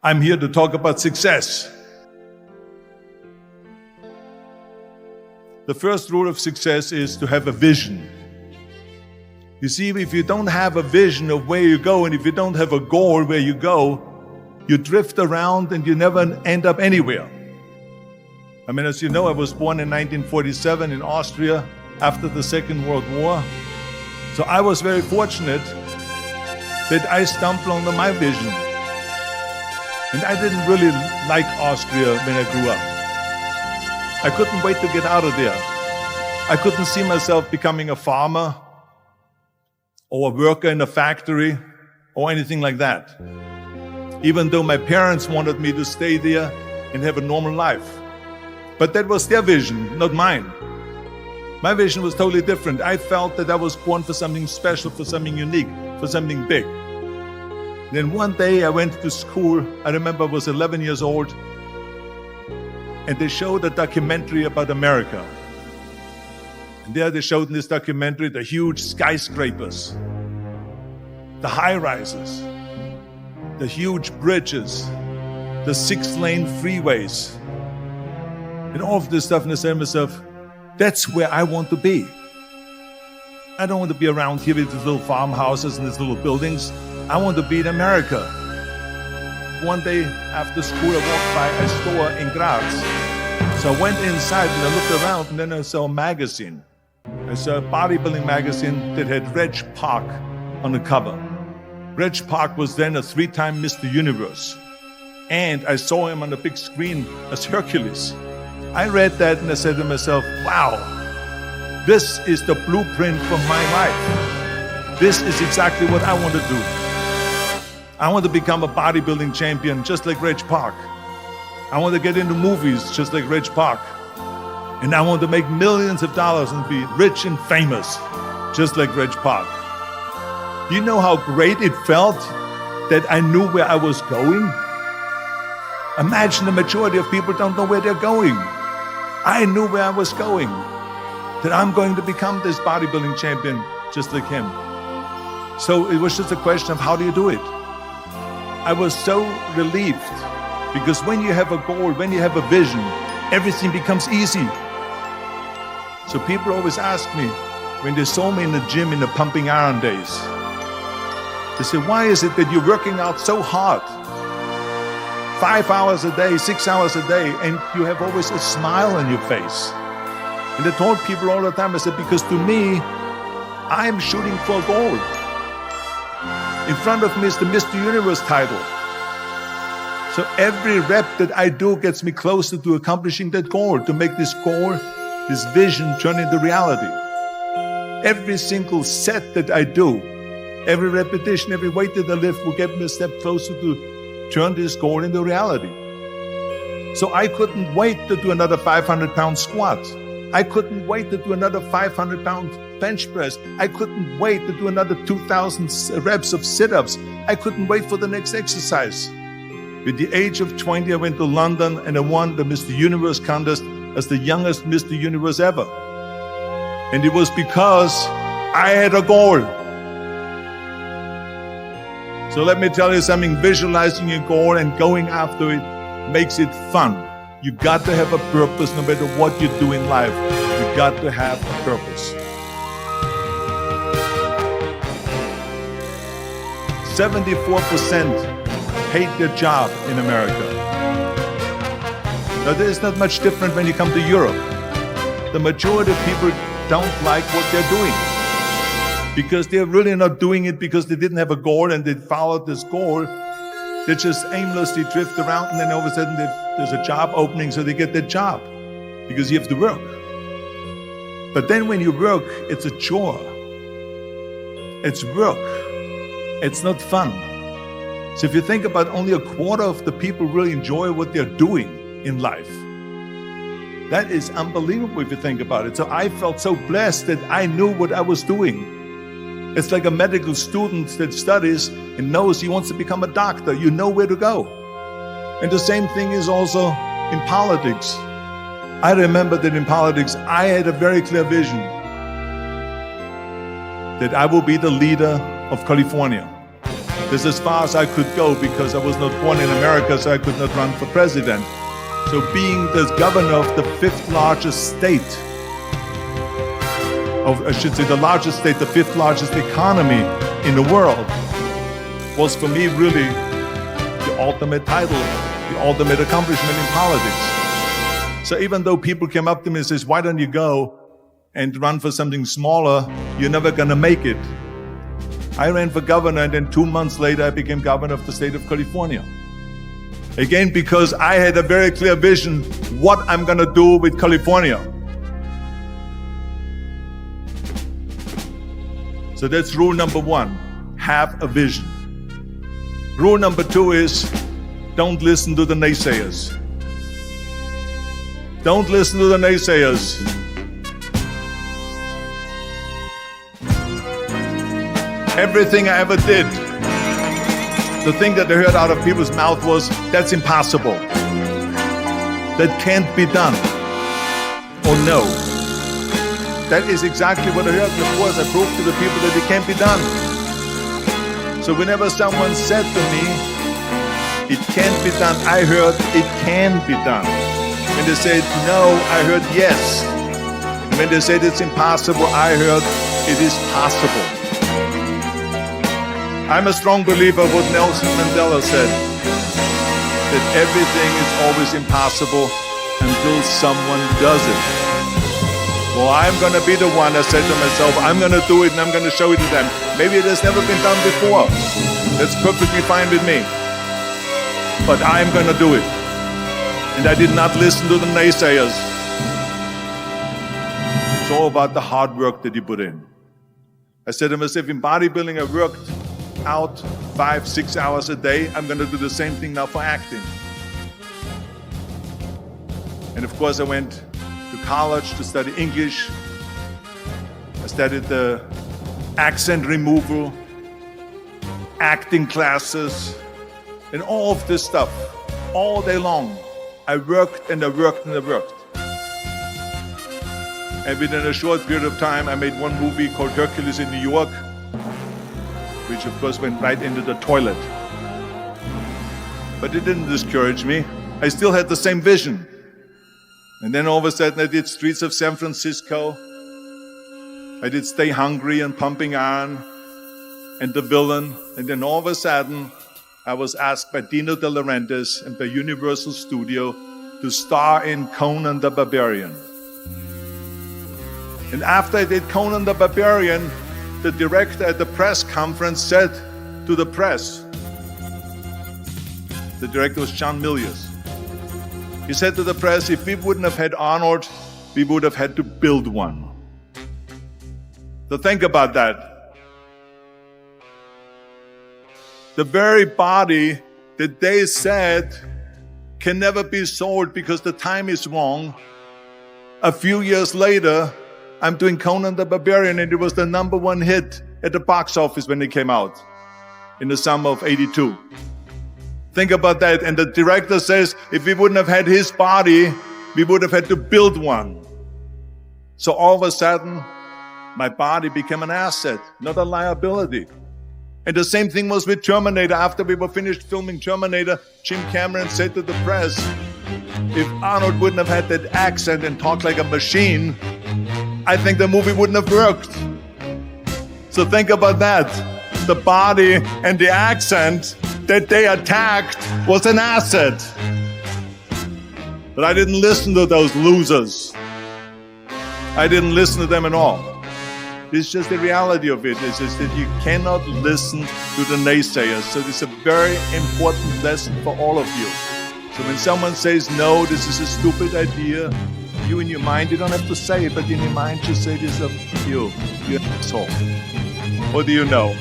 I'm here to talk about success. The first rule of success is to have a vision. You see, if you don't have a vision of where you go, and if you don't have a goal where you go, you drift around and you never end up anywhere. I mean, as you know, I was born in 1947 in Austria after the Second World War. So I was very fortunate that I stumbled onto my vision. And I didn't really like Austria when I grew up. I couldn't wait to get out of there. I couldn't see myself becoming a farmer or a worker in a factory or anything like that. Even though my parents wanted me to stay there and have a normal life. But that was their vision, not mine. My vision was totally different. I felt that I was born for something special, for something unique, for something big. Then one day I went to school. I remember I was 11 years old. And they showed a documentary about America. And there they showed in this documentary the huge skyscrapers, the high-rises, the huge bridges, the 6-lane freeways, and all of this stuff. And I said to myself, that's where I want to be. I don't want to be around here with these little farmhouses and these little buildings. I want to be in America. One day after school, I walked by a store in Graz. So I went inside and I looked around, and then I saw a magazine. I saw a bodybuilding magazine that had Reg Park on the cover. Reg Park was then a 3-time Mr. Universe. And I saw him on the big screen as Hercules. I read that and I said to myself, wow, this is the blueprint for my life. This is exactly what I want to do. I want to become a bodybuilding champion just like Reg Park. I want to get into movies just like Reg Park. And I want to make millions of dollars and be rich and famous just like Reg Park. Do you know how great it felt that I knew where I was going? Imagine the majority of people don't know where they're going. I knew where I was going, that I'm going to become this bodybuilding champion just like him. So it was just a question of how do you do it? I was so relieved because when you have a goal, when you have a vision, everything becomes easy. So people always ask me, when they saw me in the gym in the pumping iron days, they say, why is it that you're working out so hard? 5 hours a day, 6 hours a day, and you have always a smile on your face. And I told people all the time, I said, because to me, I'm shooting for a goal. In front of me is the Mr. Universe title. So every rep that I do gets me closer to accomplishing that goal, to make this goal, this vision turn into reality. Every single set that I do, every repetition, every weight that I lift will get me a step closer to turn this goal into reality. So I couldn't wait to do another 500-pound squat. I couldn't wait to do another 500-pound bench press. I couldn't wait to do another 2,000 reps of sit-ups. I couldn't wait for the next exercise. At the age of 20, I went to London and I won the Mr. Universe contest as the youngest Mr. Universe ever. And it was because I had a goal. So let me tell you something, visualizing your goal and going after it makes it fun. You got to have a purpose no matter what you do in life. You got to have a purpose. 74% hate their job in America. Now there is not much different when you come to Europe. The majority of people don't like what they're doing, because they're really not doing it because they didn't have a goal and they followed this goal. They just aimlessly drift around, and then all of a sudden there's a job opening, so they get that job because you have to work. But then when you work, it's a chore. It's work. It's not fun. So if you think about, only a quarter of the people really enjoy what they're doing in life. That is unbelievable if you think about it. So I felt so blessed that I knew what I was doing. It's like a medical student that studies and knows he wants to become a doctor. You know where to go. And the same thing is also in politics. I remember that in politics, I had a very clear vision that I will be the leader of California. This is as far as I could go because I was not born in America, so I could not run for president. So being the governor of the fifth largest state, I should say the largest state, the fifth largest economy in the world, was for me really the ultimate title, the ultimate accomplishment in politics. So even though people came up to me and says, why don't you go and run for something smaller, you're never gonna make it. I ran for governor, and then 2 months later I became governor of the state of California. Again, because I had a very clear vision what I'm gonna do with California. So that's rule number one, have a vision. Rule number two is, don't listen to the naysayers. Don't listen to the naysayers. Everything I ever did, the thing that I heard out of people's mouth was, that's impossible. That can't be done. Or no. That is exactly what I heard. Of course, I proved to the people that it can't be done. So whenever someone said to me, it can't be done, I heard, it can be done. When they said no, I heard yes. And when they said it's impossible, I heard it is possible. I'm a strong believer of what Nelson Mandela said, that everything is always impossible until someone does it. Well, I'm going to be the one that said to myself, I'm going to do it and I'm going to show it to them. Maybe it has never been done before. That's perfectly fine with me. But I'm going to do it. And I did not listen to the naysayers. It's all about the hard work that you put in. I said to myself, in bodybuilding, I worked out 5-6 hours a day. I'm going to do the same thing now for acting. And of course I went to college to study English. I studied the accent removal, acting classes, and all of this stuff all day long. I worked and I worked and I worked. And within a short period of time I made one movie called Hercules in New York, which of course went right into the toilet. But it didn't discourage me. I still had the same vision. And then all of a sudden I did Streets of San Francisco. I did Stay Hungry and Pumping Iron and The Villain. And then all of a sudden I was asked by Dino De Laurentiis and by Universal Studio to star in Conan the Barbarian. And after I did Conan the Barbarian, the director at the press conference said to the press, the director was John Milius, he said to the press, if we wouldn't have had Arnold, we would have had to build one. So think about that. The very body that they said can never be sold because the time is wrong. A few years later, I'm doing Conan the Barbarian, and it was the #1 hit at the box office when it came out in the summer of '82. Think about that. And the director says, if we wouldn't have had his body, we would have had to build one. So all of a sudden, my body became an asset, not a liability. And the same thing was with Terminator. After we were finished filming Terminator, Jim Cameron said to the press, if Arnold wouldn't have had that accent and talked like a machine, I think the movie wouldn't have worked. So think about that. The body and the accent that they attacked was an asset. But I didn't listen to those losers. I didn't listen to them at all. It's just the reality of it. It's just that you cannot listen to the naysayers. So it's a very important lesson for all of you. So when someone says, no, this is a stupid idea, you in your mind, you don't have to say it, but in your mind, just say this of you. You're an asshole. What do you know?